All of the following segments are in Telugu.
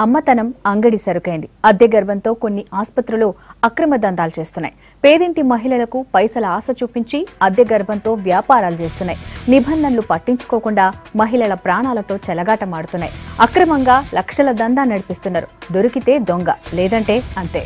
అమ్మతనం అంగడి సరుకైంది. అద్దె గర్భంతో కొన్ని ఆసుపత్రులు అక్రమ దందాలు చేస్తున్నాయి. పేదింటి మహిళలకు పైసల ఆశ చూపించి అద్దె గర్భంతో వ్యాపారాలు చేస్తున్నాయి. నిబంధనలు పట్టించుకోకుండా మహిళల ప్రాణాలతో చెలగాటమాడుతున్నాయి. అక్రమంగా లక్షల దందా నడిపిస్తున్నారు. దొరికితే దొంగ, లేదంటే అంతే.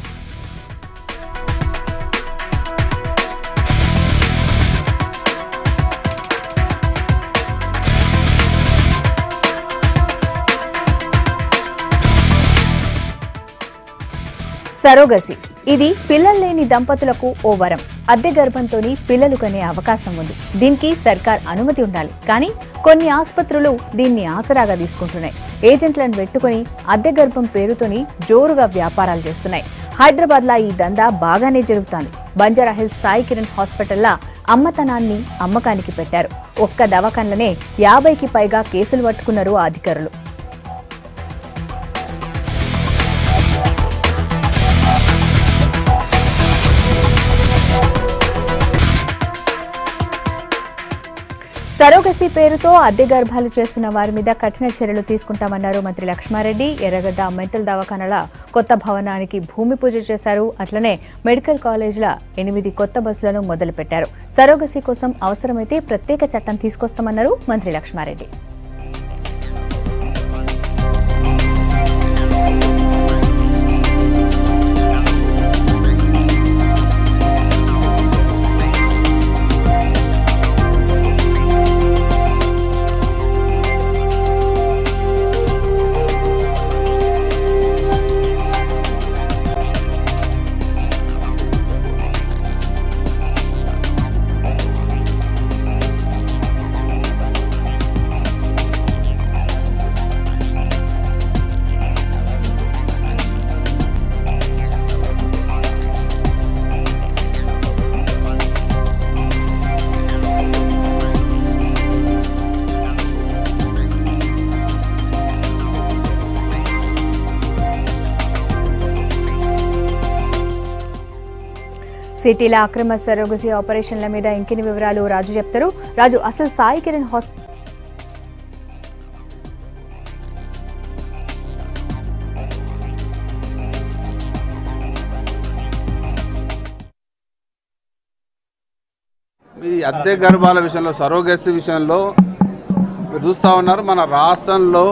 సరోగసి ఇది పిల్లలు లేని దంపతులకు ఓ వరం. అద్దె గర్భంతోని పిల్లలు కనే అవకాశం ఉంది. దీనికి సర్కార్ అనుమతి ఉండాలి. కానీ కొన్ని ఆసుపత్రులు దీన్ని ఆసరాగా తీసుకుంటున్నాయి. ఏజెంట్లను పెట్టుకుని అద్దె గర్భం పేరుతోని జోరుగా వ్యాపారాలు చేస్తున్నాయి. హైదరాబాద్లో ఈ దందా బాగానే జరుగుతోంది. బంజారాహిల్స్ సాయి కిరణ్ హాస్పిటల్లో అమ్మతనాన్ని అమ్మకానికి పెట్టారు. ఒక్క దవాఖానలోనే 50కి పైగా కేసులు పట్టుకున్నారు అధికారులు. సరోగసి పేరుతో అద్దె గర్భాలు చేస్తున్న వారి మీద కఠిన చర్యలు తీసుకుంటామన్నారు మంత్రి లక్ష్మారెడ్డి. ఎర్రగడ్డ మెంటల్ దవాఖానాల కొత్త భవనానికి భూమి పూజ చేశారు. అట్లనే మెడికల్ కాలేజీల 8 కొత్త బస్సులను మొదలుపెట్టారు. సరోగసి కోసం అవసరమైతే ప్రత్యేక చట్టం తీసుకొస్తామన్నారు మంత్రి లక్ష్మారెడ్డి. సిటీల అక్రమ సరోగసి ఆపరేషన్ల మీద ఇంకిన్ని వివరాలు రాజు చెప్తారు. రాజు, అసలు సాయి కిరణ్ ఈ అద్దె గర్భాల విషయంలో, సరోగసి విషయంలో మీరు చూస్తూ ఉన్నారు. మన రాష్ట్రంలో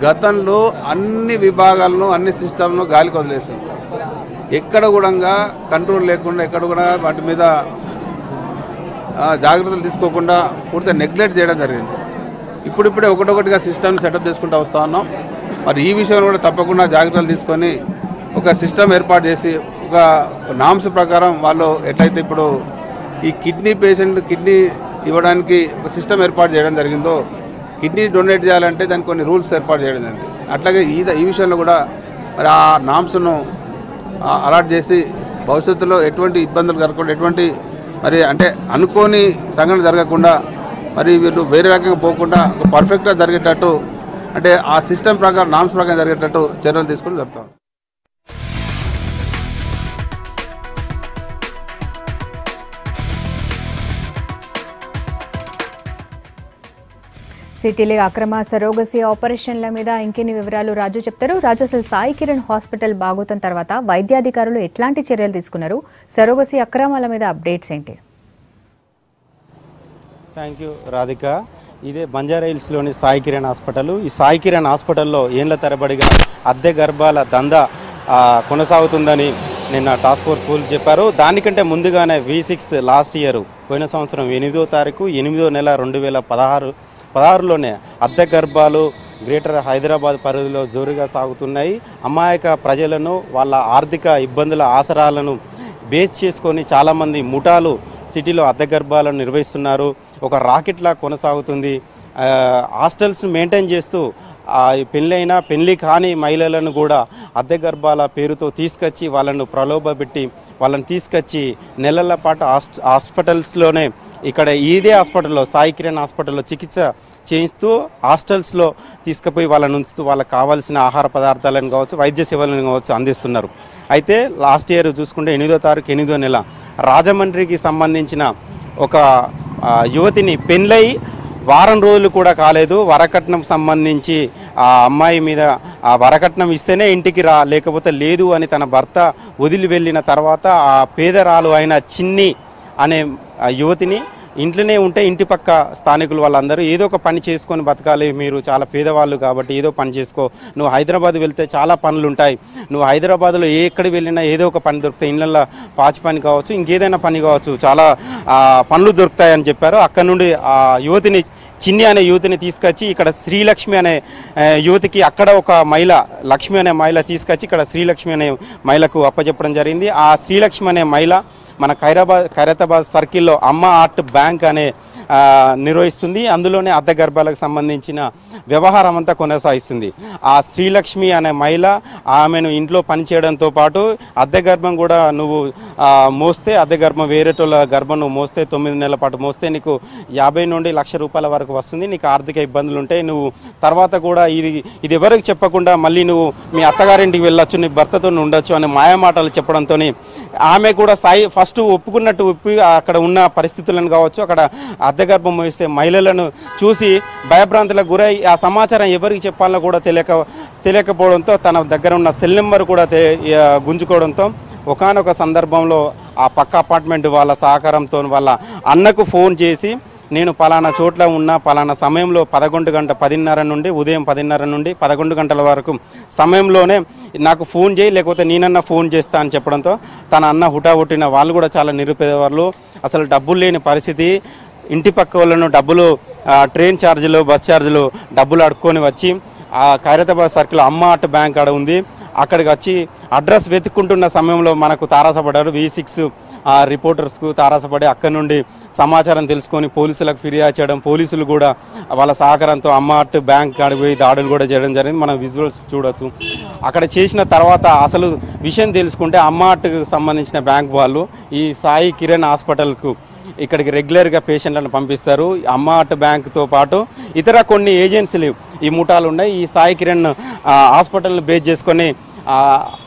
గతంలో అన్ని విభాగాలను, అన్ని సిస్టమ్ను గాలికి వదిలేసాం. ఎక్కడ కూడా కంట్రోల్ లేకుండా, ఎక్కడ కూడా వాటి మీద జాగ్రత్తలు తీసుకోకుండా పూర్తిగా నెగ్లెక్ట్ చేయడం జరిగింది. ఇప్పుడిప్పుడే ఒకటొకటిగా సిస్టమ్ సెటప్ చేసుకుంటూ వస్తూ ఉన్నాం. మరి ఈ విషయంలో కూడా తప్పకుండా జాగ్రత్తలు తీసుకొని ఒక సిస్టమ్ ఏర్పాటు చేసి, ఒక నామ్స్ ప్రకారం వాళ్ళు ఎట్లయితే ఇప్పుడు ఈ కిడ్నీ పేషెంట్ కిడ్నీ ఇవ్వడానికి ఒక సిస్టమ్ ఏర్పాటు చేయడం జరిగిందో, కిడ్నీ డొనేట్ చేయాలంటే దానికి కొన్ని రూల్స్ ఏర్పాటు చేయడం జరిగింది. అట్లాగే ఈ విషయంలో కూడా మరి ఆ నామ్స్ను అలాట్ చేసి భవిష్యత్తులో ఎటువంటి ఇబ్బందులు జరగకుండా, ఎటువంటి మరి అంటే అనుకోని సంఘటన జరగకుండా, మరి వీళ్ళు వేరే రకంగా పోకుండా పర్ఫెక్ట్గా జరిగేటట్టు, అంటే ఆ సిస్టమ్ ప్రకారం, నామ్స్ ప్రకారం జరిగేటట్టు చర్యలు తీసుకుని జరుపుతాం. సిటీలో అక్రమ సరోగసి ఆపరేషన్ల మీద ఇంకెన్ని వివరాలు రాజు చెప్తారు. రాజు, అసలు సాయి కిరణ్ హాస్పిటల్ బాగోతం తర్వాత వైద్యాధికారులు ఎట్లాంటి చర్యలు తీసుకున్నారు? సరోగసి అక్రమాల మీద అప్డేట్స్ ఏంటి? Thank you Radhika. ఇదే బంజారాహిల్స్లోని సాయి కిరణ్ హాస్పిటల్. ఈ సాయి కిరణ్ హాస్పిటల్లో ఏళ్ల తరబడిగా అద్దె గర్భాల దందా కొనసాగుతుందని నిన్న టాస్క్ ఫోర్స్ పూలు చెప్పారు. దానికంటే ముందుగానే V6 లాస్ట్ ఇయర్, పోయిన సంవత్సరం 8వ తారీఖు 8వ నెల 2016లోనే అద్దె గర్భాలు గ్రేటర్ హైదరాబాద్ పరిధిలో జోరుగా సాగుతున్నాయి. అమాయక ప్రజలను, వాళ్ళ ఆర్థిక ఇబ్బందుల ఆసరాలను బేస్ చేసుకొని చాలామంది ముఠాలు సిటీలో అద్దె గర్భాలను నిర్వహిస్తున్నారు. ఒక రాకెట్లా కొనసాగుతుంది. హాస్టల్స్ మెయింటైన్ చేస్తూ పెళ్ళైన పెళ్లి కాని మహిళలను కూడా అద్దె గర్భాల పేరుతో తీసుకొచ్చి వాళ్ళను ప్రలోభపెట్టి వాళ్ళని తీసుకొచ్చి నెలల పాటు హాస్పిటల్స్లోనే, ఇక్కడ ఇదే హాస్పిటల్లో, సాయి కిరణ్ హాస్పిటల్లో చికిత్స చేయిస్తూ హాస్టల్స్లో తీసుకుపోయి వాళ్ళని ఉంచుతూ వాళ్ళకి కావాల్సిన ఆహార పదార్థాలను కావచ్చు, వైద్య సేవలను కావచ్చు అందిస్తున్నారు. అయితే లాస్ట్ ఇయర్ చూసుకుంటే 8వ తారీఖు 8వ నెల రాజమండ్రికి సంబంధించిన ఒక యువతిని పెళ్ళై వారం రోజులు కూడా కాలేదు వరకట్నం సంబంధించి ఆ అమ్మాయి మీద ఆ వరకట్నం ఇస్తేనే ఇంటికి రా లేకపోతే లేదు అని తన భర్త వదిలి వెళ్ళిన తర్వాత ఆ పేదరాలు అయిన చిన్ని అనే యువతిని ఇంట్లోనే ఉంటే ఇంటి పక్క స్థానికులు వాళ్ళందరూ ఏదో ఒక పని చేసుకొని బతకాలి, మీరు చాలా పేదవాళ్ళు కాబట్టి ఏదో పని చేసుకో, నువ్వు హైదరాబాద్ వెళ్తే చాలా పనులు ఉంటాయి, నువ్వు హైదరాబాద్లో ఎక్కడికి వెళ్ళినా ఏదో ఒక పని దొరుకుతాయి, ఇళ్ళల్లో పాచి పని కావచ్చు ఇంకేదైనా పని కావచ్చు చాలా పనులు దొరుకుతాయని చెప్పారు. అక్కడ నుండి ఆ యువతిని చిన్ని అనే యువతిని తీసుకొచ్చి ఇక్కడ శ్రీలక్ష్మి అనే యువతికి అక్కడ ఒక మహిళ లక్ష్మి అనే మహిళ తీసుకొచ్చి ఇక్కడ శ్రీలక్ష్మి అనే మహిళకు అప్పచెప్పడం జరిగింది. ఆ శ్రీలక్ష్మి అనే మహిళ మన ఖైరతాబాద్ సర్కిల్లో అమ్మ ఆర్ట్ బ్యాంక్ అనే నిర్వహిస్తుంది. అందులోనే అద్దె గర్భాలకు సంబంధించిన వ్యవహారం అంతా కొనసాగిస్తుంది. ఆ శ్రీలక్ష్మి అనే మహిళ ఆమెను ఇంట్లో పనిచేయడంతో పాటు అద్దె గర్భం కూడా నువ్వు మోస్తే అద్దె గర్భం వేరేటోళ్ళ గర్భం నువ్వు మోస్తే 9 నెలల పాటు మోస్తే నీకు 50 నుండి ₹1,00,000 వరకు వస్తుంది, నీకు ఆర్థిక ఇబ్బందులు ఉంటాయి, నువ్వు తర్వాత కూడా ఇది ఎవరికి చెప్పకుండా మళ్ళీ నువ్వు మీ అత్తగారింటికి వెళ్ళొచ్చు, నీ భర్తతో ఉండొచ్చు అనే మాయమాటలు చెప్పడంతో ఆమె కూడా ఫస్ట్ ఒప్పుకున్నట్టు ఒప్పి అక్కడ ఉన్న పరిస్థితులను కావచ్చు అక్కడ అద్దె గర్భం మోసే మహిళలను చూసి భయభ్రాంతులకు గురై ఆ సమాచారం ఎవరికి చెప్పాలో కూడా తెలియకపోవడంతో తన దగ్గర ఉన్న సెల్ నెంబర్ కూడా గుంజుకోవడంతో ఒకానొక సందర్భంలో ఆ పక్క అపార్ట్మెంట్ వాళ్ళ సహకారంతో వాళ్ళ అన్నకు ఫోన్ చేసి నేను పలానా చోట్ల ఉన్న పలానా సమయంలో 10:10 నుండి ఉదయం 10:30 నుండి 11 గంటల వరకు సమయంలోనే నాకు ఫోన్ చేయి లేకపోతే నేనన్నా ఫోన్ చేస్తా అని చెప్పడంతో తన అన్న హుటాహుట్టిన వాళ్ళు కూడా చాలా నిరుపేదవాళ్ళు, అసలు డబ్బులు లేని పరిస్థితి, ఇంటి పక్క వాళ్ళను డబ్బులు ట్రైన్ ఛార్జీలు బస్ ఛార్జీలు డబ్బులు అడుక్కొని వచ్చి ఆ ఖైరతాబాద్ సర్కిల్ అమ్మ ఆర్ట్ బ్యాంక్ ఆడ ఉంది అక్కడికి వచ్చి అడ్రస్ వెతుక్కుంటున్న సమయంలో మనకు తారాసపడ్డారు. V6 రిపోర్టర్స్కు తారాసపడి అక్కడి నుండి సమాచారం తెలుసుకొని పోలీసులకు ఫిర్యాదు చేయడం, పోలీసులు కూడా వాళ్ళ సహకారంతో అమ్మ ఆర్ట్ బ్యాంక్ కాడికి పోయి దాడులు కూడా చేయడం జరిగింది. మనం విజువల్స్ చూడొచ్చు. అక్కడ చేసిన తర్వాత అసలు విషయం తెలుసుకుంటే అమ్మ ఆర్ట్కు సంబంధించిన బ్యాంక్ వాళ్ళు ఈ సాయి కిరణ్ హాస్పిటల్కు ఇక్కడికి రెగ్యులర్గా పేషెంట్లను పంపిస్తారు. అమ్మ ఆర్ట్ బ్యాంక్తో పాటు ఇతర కొన్ని ఏజెన్సీలు ఈ ముఠాలు ఉన్నాయి. ఈ సాయి కిరణ్ హాస్పిటల్ను బేస్ చేసుకొని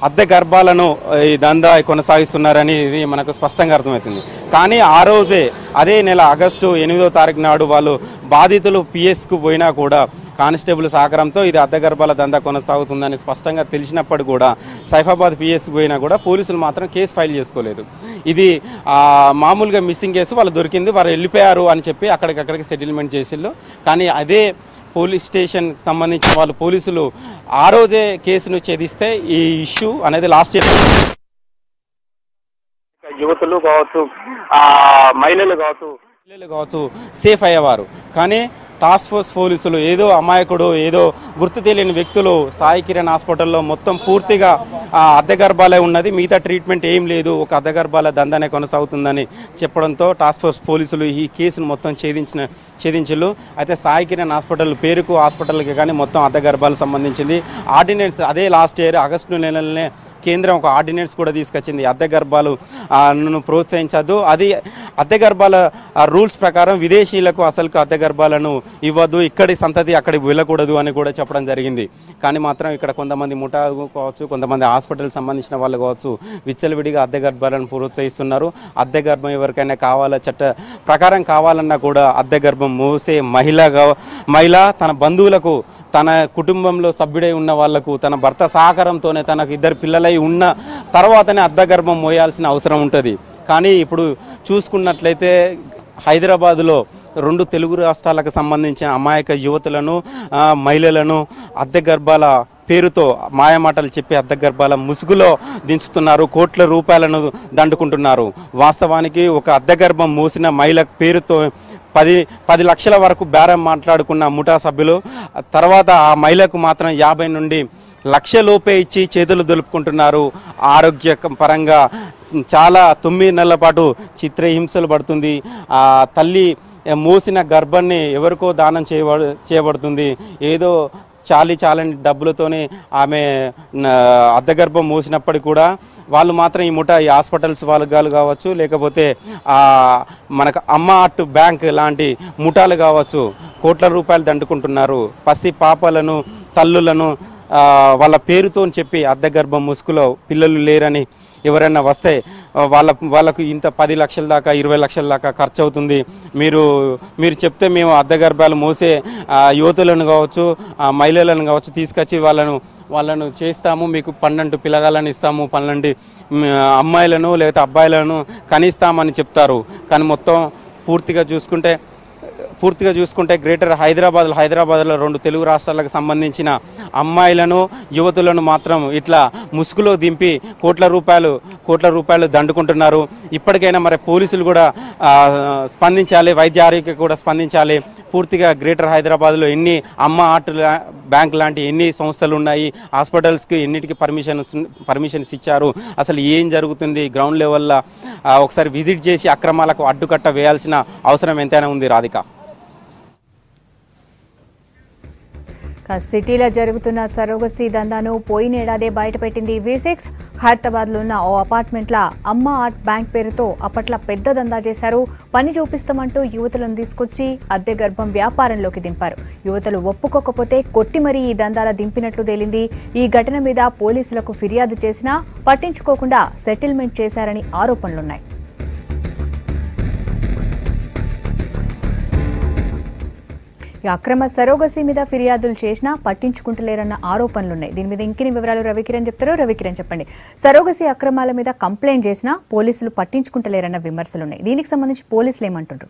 అద్దె గర్భాలను ఈ దందా కొనసాగిస్తున్నారని ఇది మనకు స్పష్టంగా అర్థమవుతుంది. కానీ ఆ రోజే అదే నెల ఆగస్టు 8వ తారీఖు నాడు వాళ్ళు బాధితులు పిఎస్కు పోయినా కూడా కానిస్టేబుల్ సహకారంతో ఇది అద్దె గర్భాల దందా కొనసాగుతుందని స్పష్టంగా తెలిసినప్పుడు కూడా సైఫాబాద్ పిఎస్కి పోయినా కూడా పోలీసులు మాత్రం కేసు ఫైల్ చేసుకోలేదు. ఇది మామూలుగా మిస్సింగ్ కేసు, వాళ్ళు దొరికింది, వారు వెళ్ళిపోయారు అని చెప్పి అక్కడికక్కడికి సెటిల్మెంట్ చేసిళ్ళు. కానీ అదే పోలీస్ స్టేషన్ సంబంధించిన వాళ్ళు పోలీసులు ఆ రోజే కేసును ఛేదిస్తే ఈ ఇష్యూ అనేది లాస్ట్ ఇయర్ యువతులు కావచ్చు మహిళలు కావచ్చు సేఫ్ అయ్యేవారు. కానీ టాస్క్ ఫోర్స్ పోలీసులు ఏదో అమాయకుడు ఏదో గుర్తు తెలియని వ్యక్తులు సాయి కిరణ్ హాస్పిటల్లో మొత్తం పూర్తిగా అద్దె గర్భాలే ఉన్నది, మిగతా ట్రీట్మెంట్ ఏం లేదు, ఒక అద్దె గర్భాల దందానే కొనసాగుతుందని చెప్పడంతో టాస్క్ ఫోర్స్ పోలీసులు ఈ కేసును మొత్తం ఛేదించు. అయితే సాయి కిరణ్ హాస్పిటల్ పేరుకు హాస్పిటల్కి కానీ మొత్తం అద్దె గర్భాలకు సంబంధించింది ఆర్డినెన్స్ అదే లాస్ట్ ఇయర్ ఆగస్టు నెలలోనే కేంద్రం ఒక ఆర్డినెన్స్ కూడా తీసుకొచ్చింది. అద్దె గర్భాలు ప్రోత్సహించద్దు, అది అద్దె గర్భాల రూల్స్ ప్రకారం విదేశీయులకు అసలుకు అద్దె గర్భాలను ఇవ్వద్దు, ఇక్కడి సంతతి అక్కడికి వెళ్ళకూడదు అని కూడా చెప్పడం జరిగింది. కానీ మాత్రం ఇక్కడ కొంతమంది ముఠా కావచ్చు కొంతమంది హాస్పిటల్ సంబంధించిన వాళ్ళు కావచ్చు విచ్చలవిడిగా అద్దె గర్భాలను ప్రోత్సహిస్తున్నారు. అద్దె గర్భం ఎవరికైనా కావాలా చట్ట ప్రకారం కావాలన్నా కూడా అద్దె గర్భం మోసే మహిళ తన బంధువులకు తన కుటుంబంలో సభ్యుడై ఉన్న వాళ్లకు తన భర్త సహకారంతోనే తనకు 2 పిల్లలై ఉన్న తర్వాతనే అద్దె గర్భం మోయాల్సిన అవసరం ఉంటుంది. కానీ ఇప్పుడు చూసుకున్నట్లయితే హైదరాబాదులో 2 తెలుగు రాష్ట్రాలకు సంబంధించిన అమాయక యువతులను మహిళలను అద్దె గర్భాల పేరుతో మాయమాటలు చెప్పి అద్దె గర్భాల ముసుగులో దించుతున్నారు, కోట్ల రూపాయలను దండుకుంటున్నారు. వాస్తవానికి ఒక అద్దె గర్భం మోసిన మహిళ పేరుతో 10 లక్షల వరకు బేరం మాట్లాడుకున్న ముఠా సభ్యులు తర్వాత ఆ మహిళకు మాత్రం 50 నుండి లక్షలోపే ఇచ్చి చేతులు దులుపుకుంటున్నారు. ఆరోగ్య పరంగా చాలా 9 నెలల పాటు చిత్రహింసలు పడుతుంది. ఆ తల్లి మోసిన గర్భాన్ని ఎవరికో దానం చేయబడుతుంది. ఏదో చాలని డబ్బులతోనే ఆమె అద్దె గర్భం మోసినప్పటికీ కూడా వాళ్ళు మాత్రం ఈ ముఠా ఈ హాస్పిటల్స్ వాళ్ళు కావచ్చు లేకపోతే మనకు అమ్మ ఆర్ట్ బ్యాంక్ లాంటి ముఠాలు కావచ్చు కోట్ల రూపాయలు దండుకుంటున్నారు. పసి పాపలను తల్లులను వాళ్ళ పేరుతో చెప్పి అద్దె గర్భం ముసుగులో పిల్లలు లేరని ఎవరైనా వస్తే వాళ్ళకు ఇంత 10 లక్షల దాకా 20 లక్షల దాకా ఖర్చు అవుతుంది, మీరు చెప్తే మేము అద్దె గర్భాలు మోసే యువతులను కావచ్చు మహిళలను కావచ్చు తీసుకొచ్చి వాళ్ళను చేస్తాము, మీకు 12 పిల్లగాళ్ళని ఇస్తాము, 12 అమ్మాయిలను లేకపోతే అబ్బాయిలను కనిస్తామని చెప్తారు. కానీ మొత్తం పూర్తిగా చూసుకుంటే గ్రేటర్ హైదరాబాద్లో 2 తెలుగు రాష్ట్రాలకు సంబంధించిన అమ్మాయిలను యువతులను మాత్రం ఇట్లా ముసుగులో దింపి కోట్ల రూపాయలు దండుకుంటున్నారు. ఇప్పటికైనా మరి పోలీసులు కూడా స్పందించాలి, వైద్య ఆరోగ్య కూడా స్పందించాలి. పూర్తిగా గ్రేటర్ హైదరాబాద్లో ఎన్ని అమ్మ ఆర్ట్ బ్యాంక్ లాంటి ఎన్ని సంస్థలు ఉన్నాయి, హాస్పిటల్స్కి ఎన్నిటికీ పర్మిషన్స్ ఇచ్చారు, అసలు ఏం జరుగుతుంది గ్రౌండ్ లెవెల్లో ఒకసారి విజిట్ చేసి అక్రమాలకు అడ్డుకట్ట వేయాల్సిన అవసరం ఎంతైనా ఉంది. రాధిక, సిటీలో జరుగుతున్న సరోగసీ దందాను పోయినేడాదే బయటపెట్టింది V6. ఖైరతాబాద్లో ఉన్న ఓ అపార్ట్మెంట్ల అమ్మ ఆర్ట్ బ్యాంక్ పేరుతో అప్పట్ల పెద్ద దందా చేశారు. పని చూపిస్తామంటూ యువతులను తీసుకొచ్చి అద్దె గర్భం వ్యాపారంలోకి దింపారు. యువతులు ఒప్పుకోకపోతే కొట్టి మరీ ఈ దందాల దింపినట్లు తేలింది. ఈ ఘటన మీద పోలీసులకు ఫిర్యాదు చేసినా పట్టించుకోకుండా సెటిల్మెంట్ చేశారని ఆరోపణలున్నాయి. అక్రమ సరోగసీ మీద ఫిర్యాదులు చేసినా పట్టించుకుంటలేరన్న ఆరోపణలున్నాయి. దీని మీద ఇంకిని వివరాలు రవికిరణ్ చెప్తారు. రవికిరణ్, చెప్పండి. సరోగసీ అక్రమాల మీద కంప్లైంట్ చేసినా పోలీసులు పట్టించుకుంటలేరన్న విమర్శలున్నాయి. దీనికి సంబంధించి పోలీసులు ఏమంటుండ్రు?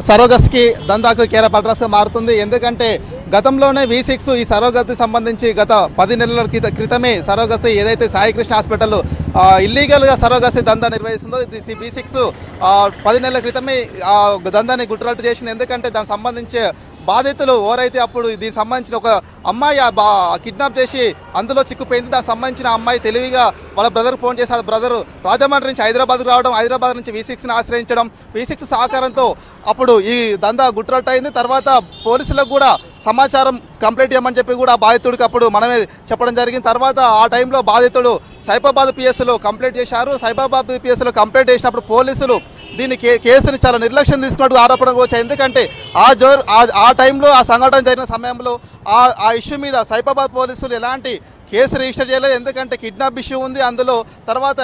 సరోగస్కి దందాకు కేరప్ అడ్రస్గా మారుతుంది. ఎందుకంటే గతంలోనే V6 ఈ సరోగతి సంబంధించి గత 10 నెలల క్రితమే సరోగతి ఏదైతే సాయికృష్ణ హాస్పిటల్ ఇల్లీగల్గా సరోగసి దందా నిర్వహిస్తుందో V6 10 నెలల క్రితమే దందాన్ని గుట్టురట్టు చేసింది. ఎందుకంటే దానికి సంబంధించి బాధితులు ఎవరైతే అప్పుడు దీనికి సంబంధించిన ఒక అమ్మాయి కిడ్నాప్ చేసి అందులో చిక్కుపోయింది. దానికి సంబంధించిన అమ్మాయి తెలివిగా వాళ్ళ బ్రదర్కి ఫోన్ చేసి బ్రదర్ రాజమండ్రి నుంచి హైదరాబాద్కు రావడం, హైదరాబాద్ నుంచి V6ని ఆశ్రయించడం, V6 సహకారంతో అప్పుడు ఈ దందా గుట్టురట్టు అయింది. తర్వాత పోలీసులకు కూడా సమాచారం కంప్లైంట్ చేయమని చెప్పి కూడా బాధితుడికి అప్పుడు మనమే చెప్పడం జరిగింది. తర్వాత ఆ టైంలో బాధితుడు సైబాబాద్ పిఎస్లో కంప్లైంట్ చేశారు. సైబాబాద్ పిఎస్లో కంప్లైంట్ చేసినప్పుడు పోలీసులు దీన్ని కేసుని చాలా నిర్లక్ష్యం తీసుకున్నట్టు ఆరోపణ వచ్చాయి. ఎందుకంటే ఆ టైంలో ఆ సంఘటన జరిగిన సమయంలో ఆ ఇష్యూ మీద సైబాబాద్ పోలీసులు ఎలాంటి కేసు రిజిస్టర్ చేయలేదు. ఎందుకంటే కిడ్నాప్ ఇష్యూ ఉంది అందులో. తర్వాత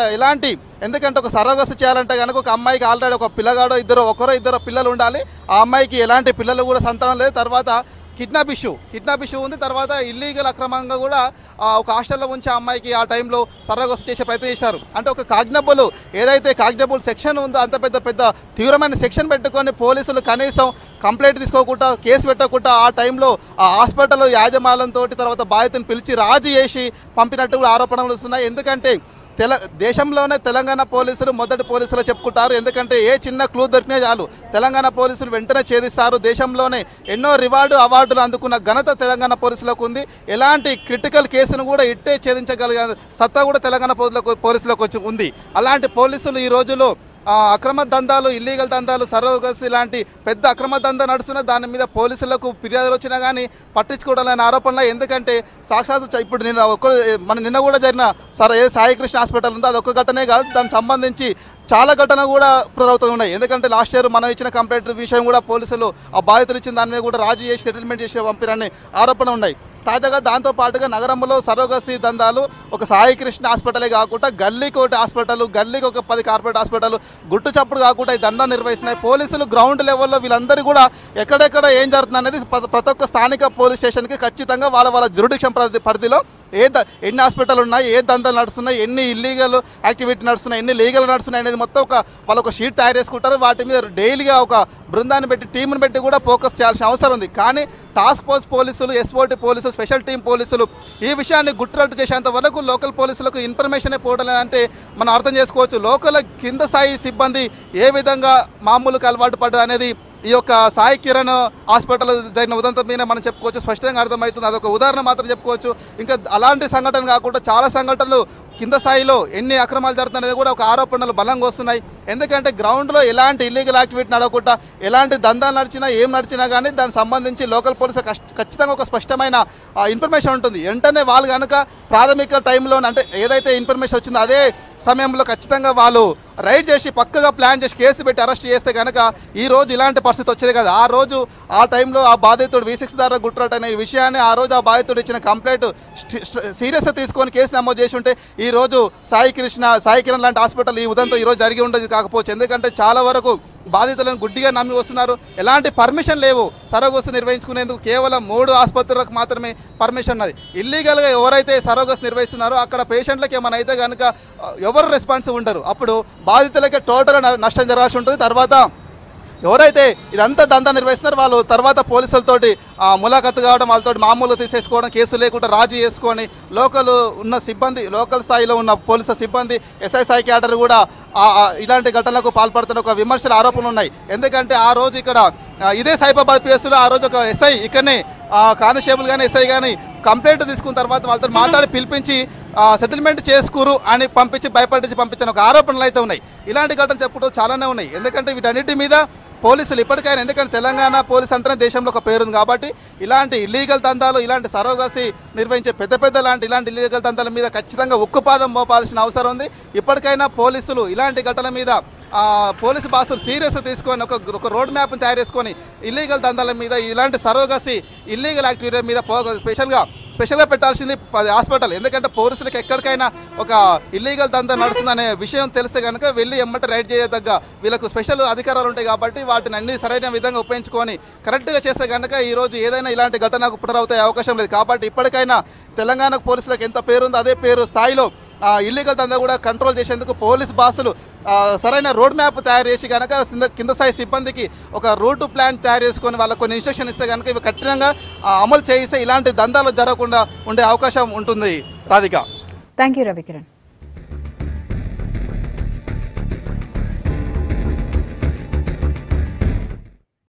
ఎందుకంటే ఒక సరోగసి చేయాలంటే కనుక ఒక అమ్మాయికి ఆల్రెడీ ఒక పిల్లగాడో ఇద్దరు పిల్లలు ఉండాలి. ఆ అమ్మాయికి ఎలాంటి పిల్లలు కూడా సంతానం లేదు. తర్వాత కిడ్నాప్ ఇష్యూ ఉంది. తర్వాత ఇల్లీగల్ అక్రమంగా కూడా ఒక హాస్టల్లో ఉంచి ఆ అమ్మాయికి ఆ టైంలో సరోగసి చేసే ప్రయత్నం చేశారు. అంటే ఒక కాగ్నబుల్ సెక్షన్ ఉందో అంత పెద్ద తీవ్రమైన సెక్షన్ పెట్టుకొని పోలీసులు కనీసం కంప్లైంట్ తీసుకోకుండా కేసు పెట్టకుండా ఆ టైంలో ఆ హాస్పిటల్ యాజమాన్యంతో తర్వాత బాధితుని పిలిచి రాజీ చేసి పంపినట్టు కూడా ఆరోపణలు వస్తున్నాయి. ఎందుకంటే దేశంలోనే తెలంగాణ పోలీసులు మొదటి పోలీసులు చెప్పుకుంటారు. ఎందుకంటే ఏ చిన్న క్లూ దొరికినా చాలు తెలంగాణ పోలీసులు వెంటనే ఛేదిస్తారు. దేశంలోనే ఎన్నో అవార్డులు అందుకున్న ఘనత తెలంగాణ పోలీసులకు ఉంది. ఎలాంటి క్రిటికల్ కేసును కూడా ఇట్టే ఛేదించగలిగే సత్తా కూడా తెలంగాణ పోలీసులకు ఉంది. అలాంటి పోలీసులు ఈ రోజులో అక్రమ దందాలు, ఇల్లీగల్ దందాలు, సరోగసి లాంటి పెద్ద అక్రమ దందా నడుస్తున్న దాని మీద పోలీసులకు ఫిర్యాదులు వచ్చినా కానీ పట్టించుకోవడం లేని ఆరోపణలు. ఎందుకంటే సాక్షాత్తు ఇప్పుడు నిన్న కూడా జరిగిన సాయికృష్ణ హాస్పిటల్ ఉందో అదొక ఘటనే కాదు, దానికి సంబంధించి చాలా ఘటన కూడా ప్రభుత్వం ఉన్నాయి. ఎందుకంటే లాస్ట్ ఇయర్ మనం ఇచ్చిన కంప్లైంట్ విషయం కూడా పోలీసులు ఆ బాధితులు ఇచ్చిన దాని మీద కూడా రాజీ చేసి సెటిల్మెంట్ చేసి పంపిరని ఆరోపణ ఉన్నాయి. తాజాగా దాంతో పాటుగా నగరంలో సరోగసి దందాలు ఒక సాయికృష్ణ హాస్పిటలే కాకుండా గల్లీకి ఒకటి హాస్పిటల్, గల్లీకి ఒక 10 కార్పొరేట్ హాస్పిటల్ గుట్టు చప్పుడు కాకుండా ఈ దందా నిర్వహిస్తున్నాయి. పోలీసులు గ్రౌండ్ లెవెల్లో వీళ్ళందరూ కూడా ఎక్కడెక్కడ ఏం జరుగుతుంది అనేది ప్రతి ఒక్క స్థానిక పోలీస్ స్టేషన్కి ఖచ్చితంగా వాళ్ళ జ్యూరిడిక్షన్ పరిధిలో ఎన్ని హాస్పిటల్ ఉన్నాయి, ఏ దందాలు నడుస్తున్నాయి, ఎన్ని ఇల్లీగల్ యాక్టివిటీ నడుస్తున్నాయి, ఎన్ని లీగల్ నడుస్తున్నాయి అనేది మొత్తం ఒక షీట్ తయారు చేసుకుంటారు. వాటి మీద డైలీగా ఒక బృందాన్ని పెట్టి టీంని పెట్టి కూడా ఫోకస్ చేయాల్సిన అవసరం ఉంది. కానీ టాస్క్ ఫోర్స్ పోలీసులు, SOT పోలీసులు, స్పెషల్ టీం పోలీసులు ఈ విషయాన్ని గుట్టురట్టు చేసేంత వరకు లోకల్ పోలీసులకు ఇన్ఫర్మేషనే పోవడం లేదంటే మనం అర్థం చేసుకోవచ్చు. లోకల్ కింద స్థాయి సిబ్బంది ఏ విధంగా మామూలుగా అలవాటు పడ్డది అనేది ఈ యొక్క సాయి కిరణ్ హాస్పిటల్ జరిగిన ఉదంతం మీద మనం చెప్పుకోవచ్చు, స్పష్టంగా అర్థమవుతుంది. అదొక ఉదాహరణ మాత్రం చెప్పుకోవచ్చు. ఇంకా అలాంటి సంఘటన కాకుండా చాలా సంఘటనలు కింద స్థాయిలో ఎన్ని అక్రమాలు జరుగుతున్నాయో కూడా ఒక ఆరోపణలు బలంగా వస్తున్నాయి. ఎందుకంటే గ్రౌండ్లో ఎలాంటి ఇల్లీగల్ యాక్టివిటీ నడవకుండా ఎలాంటి దందాలు నడిచినా ఏం నడిచినా కానీ దానికి సంబంధించి లోకల్ పోలీసు ఖచ్చితంగా ఒక స్పష్టమైన ఇన్ఫర్మేషన్ ఉంటుంది. వెంటనే వాళ్ళు కనుక ప్రాథమిక టైంలో అంటే ఏదైతే ఇన్ఫర్మేషన్ వచ్చిందో అదే సమయంలో ఖచ్చితంగా వాళ్ళు రైడ్ చేసి పక్కగా ప్లాన్ చేసి కేసు పెట్టి అరెస్ట్ చేస్తే కనుక ఈ రోజు ఇలాంటి పరిస్థితి వచ్చేది కదా. ఆ రోజు ఆ టైంలో ఆ బాధితుడు V6 ద్వారా గుట్రట్ అనే విషయాన్ని ఆ రోజు ఆ బాధితుడు ఇచ్చిన కంప్లైంట్ సీరియస్గా తీసుకొని కేసు నమోదు చేసి ఉంటే ఈ రోజు సాయి కిరణ్ లాంటి హాస్పిటల్ ఈ ఉదంతం ఈ రోజు జరిగి ఉండేది కాకపోవచ్చు. ఎందుకంటే చాలా వరకు బాధితులను గుడ్డిగా నమ్మి వస్తున్నారు. ఎలాంటి పర్మిషన్ లేవు సరోగసి నిర్వహించుకునేందుకు. కేవలం 3 ఆసుపత్రులకు మాత్రమే పర్మిషన్ ఉన్నది. ఇల్లీగల్గా ఎవరైతే సరోగసి నిర్వహిస్తున్నారో అక్కడ పేషెంట్లకు ఏమైనా అయితే కనుక ఎవరు రెస్పాన్సివ్ ఉండరు. అప్పుడు బాధితులకే టోటల్ నష్టం జరగాల్సి ఉంటుంది. తర్వాత ఎవరైతే ఇదంతా దందా నిర్వహిస్తున్నారో వాళ్ళు తర్వాత పోలీసులతోటి ములాఖతు కావడం, వాళ్ళతో మామూలుగా తీసేసుకోవడం, కేసు లేకుండా రాజీ చేసుకొని లోకల్ స్థాయిలో ఉన్న పోలీసు సిబ్బంది ఎస్ఐ స్థాయి క్యాడర్ కూడా ఇలాంటి ఘటనలకు పాల్పడుతున్న ఒక విమర్శల ఆరోపణలు ఉన్నాయి. ఎందుకంటే ఆ రోజు ఇక్కడ ఇదే సైబాబాద్ పిఎస్లో ఆ రోజు ఒక ఎస్ఐ ఇక్కడనే కానిస్టేబుల్ కానీ ఎస్ఐ కానీ కంప్లైంట్ తీసుకున్న తర్వాత వాళ్ళతో మాట్లాడి పిలిపించి సెటిల్మెంట్ చేసుకురు అని భయపడించి పంపించిన ఒక ఆరోపణలు అయితే ఉన్నాయి. ఇలాంటి ఘటనలు చెప్పుకుంటూ చాలానే ఉన్నాయి. ఎందుకంటే వీటన్నిటి మీద పోలీసులు ఇప్పటికైనా, ఎందుకంటే తెలంగాణ పోలీస్ అంటేనే దేశంలో ఒక పేరుంది కాబట్టి ఇలాంటి ఇల్లీగల్ దందాలు, ఇలాంటి సరోగసి నిర్వహించే పెద్ద ఇలాంటి ఇల్లీగల్ దందాల మీద ఖచ్చితంగా ఉక్కుపాదం మోపాల్సిన అవసరం ఉంది. ఇప్పటికైనా పోలీసులు ఇలాంటి ఘటనల మీద పోలీసు బాసులు సీరియస్ తీసుకొని ఒక రోడ్ మ్యాప్ని తయారు చేసుకొని ఇల్లీగల్ దందాల మీద, ఇలాంటి సరోగసి ఇల్లీగల్ యాక్టివిటీ మీద స్పెషల్గా పెట్టాల్సింది హాస్పిటల్. ఎందుకంటే పోలీసులకు ఎక్కడికైనా ఒక ఇల్లీగల్ దందా నడుస్తుందనే విషయం తెలిస్తే కనుక వెళ్ళి ఎమ్మట రైడ్ చేయదగ్గ వీళ్ళకు స్పెషల్ అధికారాలు ఉంటాయి కాబట్టి వాటిని అన్ని సరైన విధంగా ఉపయోగించుకొని కరెక్ట్గా చేస్తే కనుక ఈరోజు ఏదైనా ఇలాంటి ఘటనకు పునరావృత అవకాశం లేదు. కాబట్టి ఇప్పటికైనా తెలంగాణ పోలీసులకు ఎంత పేరుందో అదే పేరు స్థాయిలో ఇల్లీగల్ దందా కూడా కంట్రోల్ చేసేందుకు పోలీస్ బాసులు సరైన రోడ్ మ్యాప్ తయారు చేసి కనుక కింద స్థాయి సిబ్బందికి ఒక రూట్ ప్లాన్ తయారు చేసుకొని వాళ్ళకు కొన్ని ఇన్స్ట్రక్షన్ ఇస్తే కనుక ఇవి కఠినంగా అమలు చేయిస్తే ఇలాంటి దందాలు జరగకుండా ఉండే అవకాశం ఉంటుంది. రాధిక. Thank you Ravikiran.